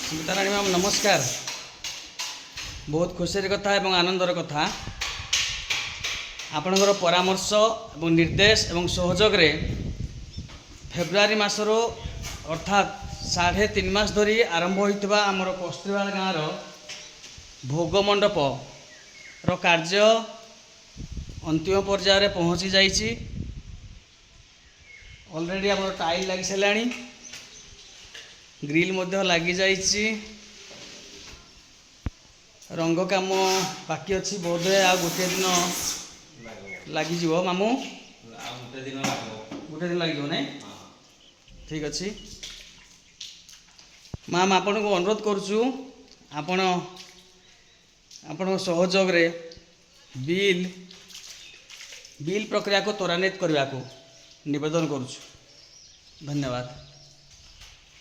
स्मिताराणी ma'am नमस्कार। बहुत खुशी कथा एवं आनंदर कथा आपणकर परामर्श एवं निर्देश एवं सहयोग रे फेब्रुआरी मासर अर्थात 3.5 मास धरी आरंभ होइतबा हमर कस्तूरबाड़ गाँव भोग मंडप रो कार्य अंतिम पर्यायर रे पहुँची जाइछि। ऑलरेडी हमर टाइल लगी साराणी, ग्रिल मध्य लगी जाइछि, रंग काम बाकी अच्छी बोध है आ गोटे दिन लगी मामू गोटे दिन लगे ना ठीक अच्छे। मैम आपण को अनुरोध करुचु आपण आपण सहयोग रे बिल प्रक्रिया को त्वरान्वित करने को निवेदन करुचु। धन्यवाद।